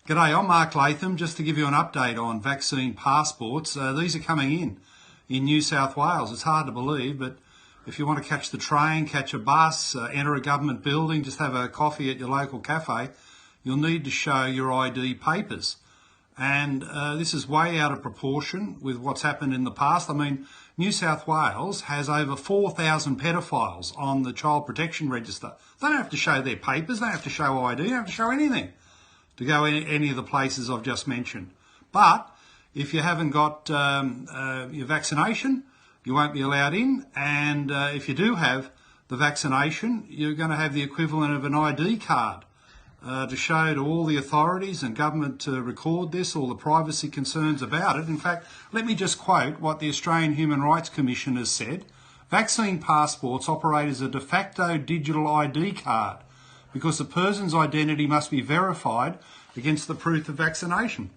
G'day, I'm Mark Latham. Just to give you an update on vaccine passports, these are coming in New South Wales. It's hard to believe, but if you want to catch the train, catch a bus, enter a government building, just have a coffee at your local cafe, you'll need to show your ID papers. And this is way out of proportion with what's happened in the past. I mean, New South Wales has over 4,000 pedophiles on the Child Protection Register. They don't have to show their papers, they don't have to show ID, they don't have to show anything to go any of the places I've just mentioned. But if you haven't got your vaccination, you won't be allowed in. And if you do have the vaccination, you're going to have the equivalent of an ID card to show to all the authorities and government to record this, all the privacy concerns about it. In fact, let me just quote what the Australian Human Rights Commission has said. Vaccine passports operate as a de facto digital ID card because the person's identity must be verified against the proof of vaccination.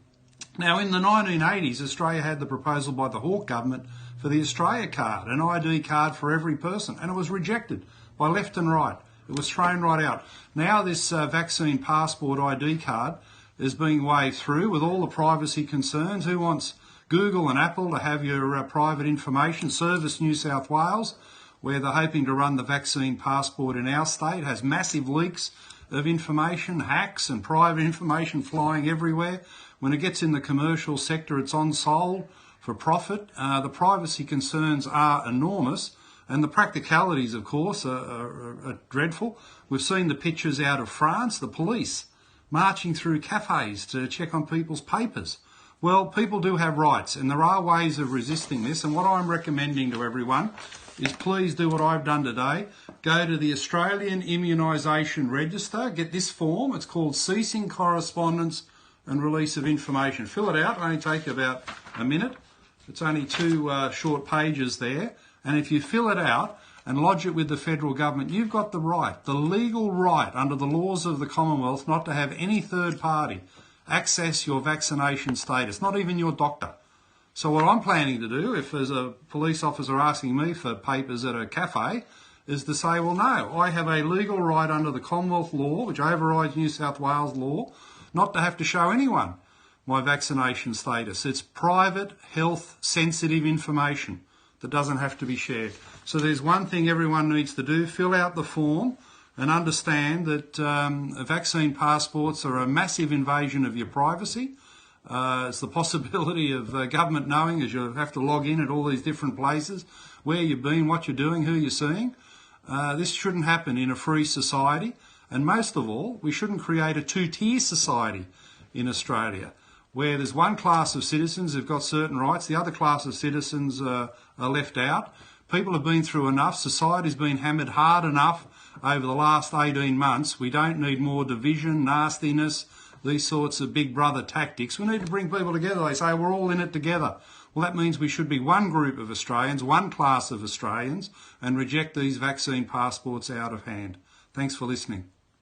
Now, in the 1980s, Australia had the proposal by the Hawke government for the Australia card, an ID card for every person, and it was rejected by left and right. It was thrown right out. Now this vaccine passport ID card is being waved through with all the privacy concerns. Who wants Google and Apple to have your private information? Service New South Wales, where they're hoping to run the vaccine passport in our state, has massive leaks of information, hacks and private information flying everywhere. When it gets in the commercial sector, it's on sold for profit. The privacy concerns are enormous, and the practicalities, of course, are dreadful. We've seen the pictures out of France, the police marching through cafes to check on people's papers. Well, people do have rights, and there are ways of resisting this, and what I'm recommending to everyone is please do what I've done today. Go to the Australian Immunisation Register, get this form. It's called Ceasing Correspondence and Release of Information. Fill it out, it'll only take you about a minute. It's only two short pages there. And if you fill it out and lodge it with the federal government, you've got the right, the legal right under the laws of the Commonwealth, not to have any third party access your vaccination status, not even your doctor. So what I'm planning to do, if there's a police officer asking me for papers at a cafe, is to say, well, no, I have a legal right under the Commonwealth law, which overrides New South Wales law, not to have to show anyone my vaccination status. It's private, health, sensitive information that doesn't have to be shared. So there's one thing everyone needs to do: fill out the form and understand that vaccine passports are a massive invasion of your privacy. It's the possibility of government knowing, as you have to log in at all these different places, where you've been, what you're doing, who you're seeing. This shouldn't happen in a free society. And most of all, we shouldn't create a two-tier society in Australia, where there's one class of citizens who've got certain rights, the other class of citizens are left out. People have been through enough. Society's been hammered hard enough over the last 18 months. We don't need more division, nastiness, these sorts of big brother tactics. We need to bring people together. They say we're all in it together. Well, that means we should be one group of Australians, one class of Australians, and reject these vaccine passports out of hand. Thanks for listening.